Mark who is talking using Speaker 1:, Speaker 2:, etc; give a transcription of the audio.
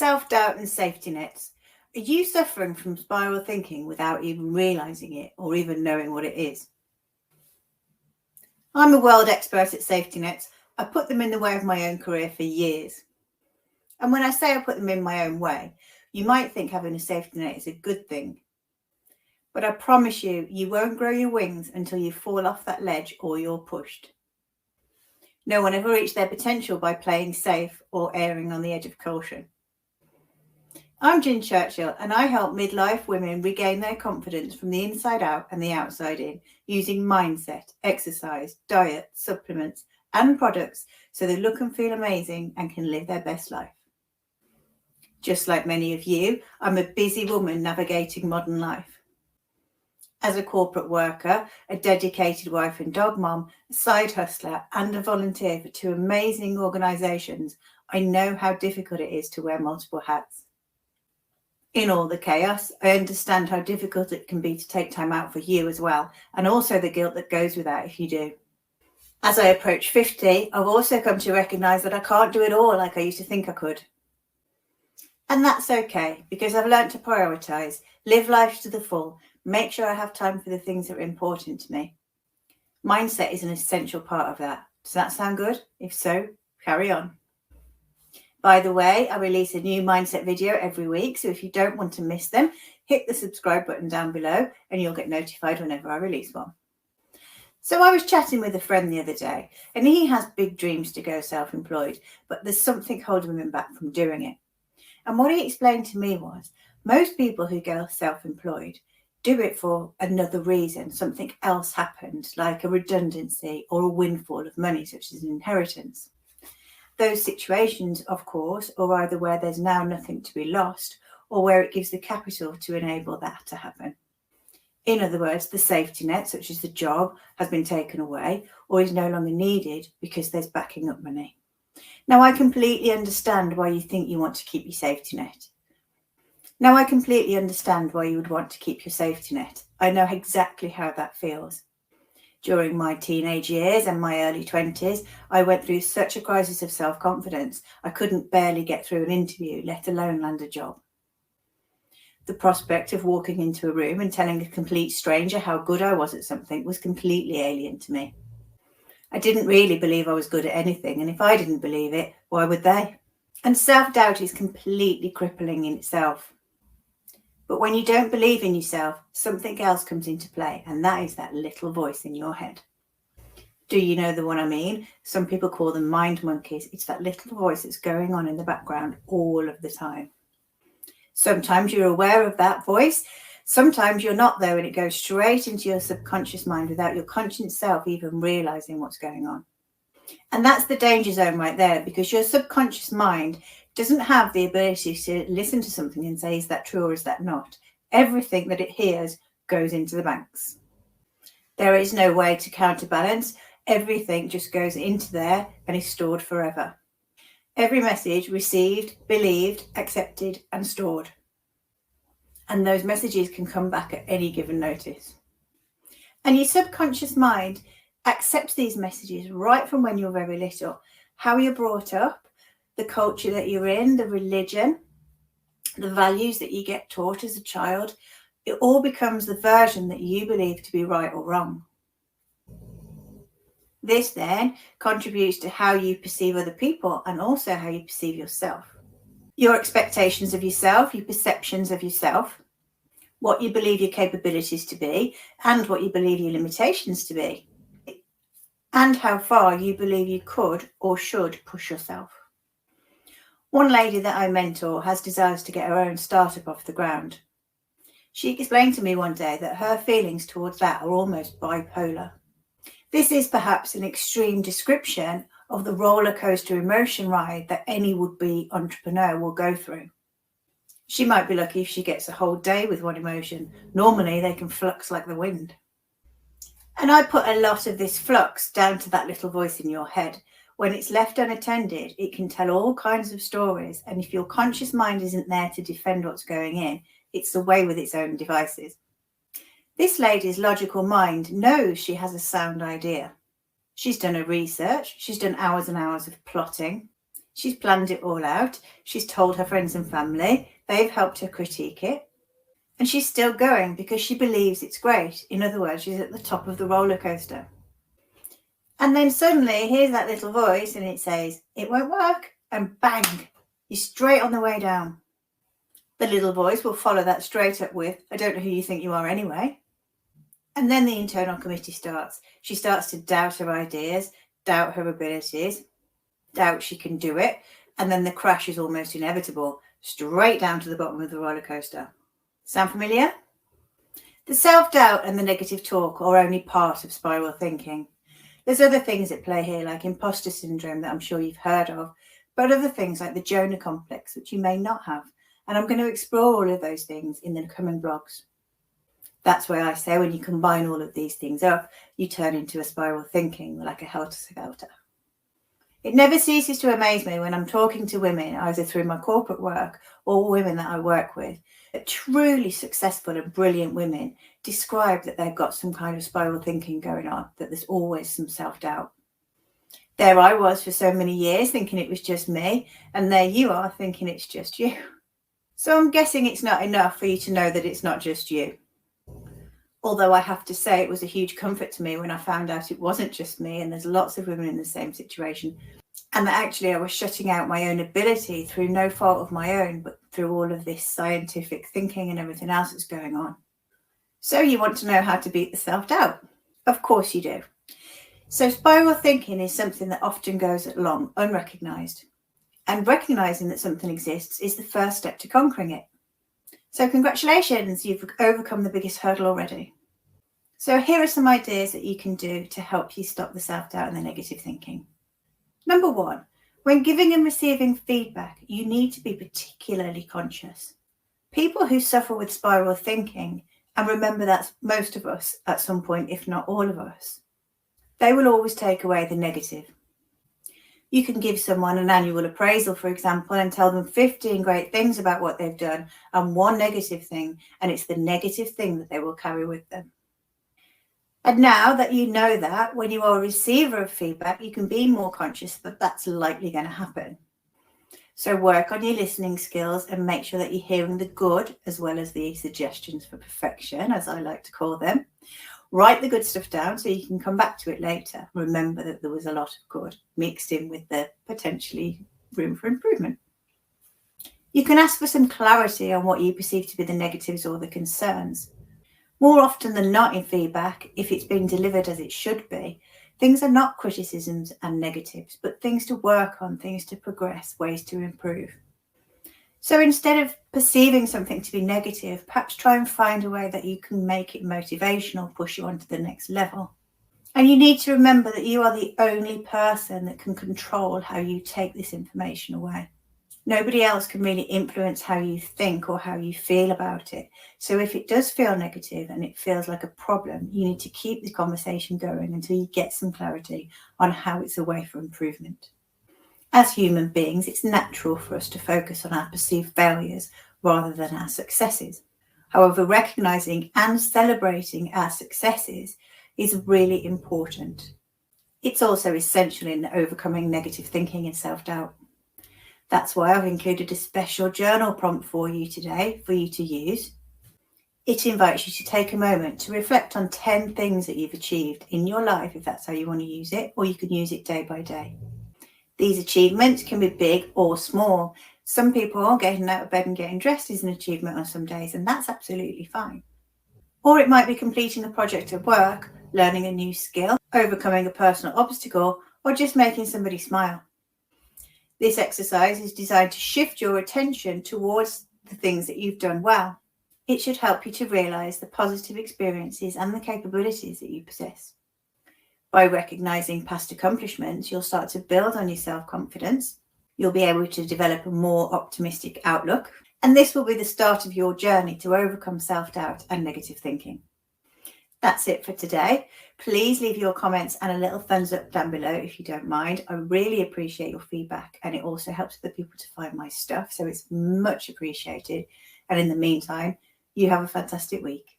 Speaker 1: Self-doubt and safety nets. Are you suffering from spiral thinking without even realizing it or even knowing what it is? I'm a world expert at safety nets. I put them in the way of my own career for years. And when I say I put them in my own way, you might think having a safety net is a good thing. But I promise you, you won't grow your wings until you fall off that ledge or you're pushed. No one ever reached their potential by playing safe or erring on the edge of caution. I'm Ginny Churchill, and I help midlife women regain their confidence from the inside out and the outside in using mindset, exercise, diet, supplements, and products so they look and feel amazing and can live their best life. Just like many of you, I'm a busy woman navigating modern life. As a corporate worker, a dedicated wife and dog mom, a side hustler, and a volunteer for 2 amazing organisations, I know how difficult it is to wear multiple hats. In all the chaos, I understand how difficult it can be to take time out for you as well, and also the guilt that goes with that if you do. As I approach 50, I've also come to recognise that I can't do it all like I used to think I could. And that's okay, because I've learnt to prioritise, live life to the full, make sure I have time for the things that are important to me. Mindset is an essential part of that. Does that sound good? If so, carry on. By the way, I release a new mindset video every week, so if you don't want to miss them, hit the subscribe button down below and you'll get notified whenever I release one. So I was chatting with a friend the other day, and he has big dreams to go self-employed, but there's something holding him back from doing it. And what he explained to me was, most people who go self-employed do it for another reason. Something else happened, like a redundancy or a windfall of money, such as an inheritance. Those situations, of course, are either where there's now nothing to be lost or where it gives the capital to enable that to happen. In other words, the safety net, such as the job, has been taken away or is no longer needed because there's backing up money. Now, I completely understand why you think you want to keep your safety net. I know exactly how that feels. During my teenage years and my early 20s, I went through such a crisis of self-confidence, I couldn't barely get through an interview, let alone land a job. The prospect of walking into a room and telling a complete stranger how good I was at something was completely alien to me. I didn't really believe I was good at anything, and if I didn't believe it, why would they? And self-doubt is completely crippling in itself. But when you don't believe in yourself, something else comes into play, and that is that little voice in your head. Do you know the one I mean? Some people call them mind monkeys. It's that little voice that's going on in the background all of the time. Sometimes you're aware of that voice. Sometimes you're not, though, and it goes straight into your subconscious mind without your conscious self even realizing what's going on. And that's the danger zone right there, because your subconscious mind doesn't have the ability to listen to something and say, is that true or is that not? Everything that it hears goes into the banks. There is no way to counterbalance. Everything just goes into there and is stored forever. Every message received, believed, accepted, and stored. And those messages can come back at any given notice. And your subconscious mind accepts these messages right from when you're very little. How you're brought up, the culture that you're in, the religion, the values that you get taught as a child, it all becomes the version that you believe to be right or wrong. This then contributes to how you perceive other people and also how you perceive yourself. Your expectations of yourself, your perceptions of yourself, what you believe your capabilities to be, and what you believe your limitations to be, and how far you believe you could or should push yourself. One lady that I mentor has desires to get her own startup off the ground. She explained to me one day that her feelings towards that are almost bipolar. This is perhaps an extreme description of the roller coaster emotion ride that any would-be entrepreneur will go through. She might be lucky if she gets a whole day with one emotion. Normally, they can flux like the wind. And I put a lot of this flux down to that little voice in your head. When it's left unattended, it can tell all kinds of stories. And if your conscious mind isn't there to defend what's going in, it's away with its own devices. This lady's logical mind knows she has a sound idea. She's done her research. She's done hours and hours of plotting. She's planned it all out. She's told her friends and family. They've helped her critique it. And she's still going because she believes it's great. In other words, she's at the top of the roller coaster. And then suddenly, here's that little voice and it says, it won't work. And bang, you're straight on the way down. The little voice will follow that straight up with, I don't know who you think you are anyway. And then the internal committee starts. She starts to doubt her ideas, doubt her abilities, doubt she can do it. And then the crash is almost inevitable, straight down to the bottom of the roller coaster. Sound familiar? The self-doubt and the negative talk are only part of spiral thinking. There's other things at play here, like imposter syndrome that I'm sure you've heard of, but other things like the Jonah complex, which you may not have. And I'm going to explore all of those things in the coming blogs. That's why I say when you combine all of these things up, you turn into a spiral thinking, like a helter-skelter. It never ceases to amaze me when I'm talking to women, either through my corporate work or women that I work with, that truly successful and brilliant women describe that they've got some kind of spiral thinking going on, that there's always some self-doubt. There I was for so many years thinking it was just me, and there you are thinking it's just you. So I'm guessing it's not enough for you to know that it's not just you. Although I have to say it was a huge comfort to me when I found out it wasn't just me and there's lots of women in the same situation, and that actually I was shutting out my own ability through no fault of my own, but through all of this scientific thinking and everything else that's going on. So you want to know how to beat the self-doubt? Of course you do. So spiral thinking is something that often goes along unrecognised. And recognising that something exists is the first step to conquering it. So congratulations, you've overcome the biggest hurdle already. So here are some ideas that you can do to help you stop the self-doubt and the negative thinking. Number 1, when giving and receiving feedback, you need to be particularly conscious. People who suffer with spiral thinking, and remember that's most of us at some point, if not all of us, they will always take away the negative. You can give someone an annual appraisal, for example, and tell them 15 great things about what they've done and one negative thing, and it's the negative thing that they will carry with them. And now that you know that, when you are a receiver of feedback, you can be more conscious that that's likely going to happen. So work on your listening skills and make sure that you're hearing the good as well as the suggestions for perfection, as I like to call them. Write the good stuff down so you can come back to it later. Remember that there was a lot of good mixed in with the potentially room for improvement. You can ask for some clarity on what you perceive to be the negatives or the concerns. More often than not in feedback, if it's being delivered as it should be, things are not criticisms and negatives, but things to work on, things to progress, ways to improve. So instead of perceiving something to be negative, perhaps try and find a way that you can make it motivational, push you on to the next level. And you need to remember that you are the only person that can control how you take this information away. Nobody else can really influence how you think or how you feel about it. So if it does feel negative and it feels like a problem, you need to keep the conversation going until you get some clarity on how it's a way for improvement. As human beings, it's natural for us to focus on our perceived failures rather than our successes. However, recognizing and celebrating our successes is really important. It's also essential in overcoming negative thinking and self-doubt. That's why I've included a special journal prompt for you today for you to use. It invites you to take a moment to reflect on 10 things that you've achieved in your life, if that's how you want to use it, or you can use it day by day. These achievements can be big or small. Some people getting out of bed and getting dressed is an achievement on some days, and that's absolutely fine. Or it might be completing a project at work, learning a new skill, overcoming a personal obstacle, or just making somebody smile. This exercise is designed to shift your attention towards the things that you've done well. It should help you to realize the positive experiences and the capabilities that you possess. By recognizing past accomplishments, you'll start to build on your self-confidence. You'll be able to develop a more optimistic outlook, and this will be the start of your journey to overcome self-doubt and negative thinking. That's it for today. Please leave your comments and a little thumbs up down below if you don't mind. I really appreciate your feedback, and it also helps other people to find my stuff, so it's much appreciated. And in the meantime, you have a fantastic week.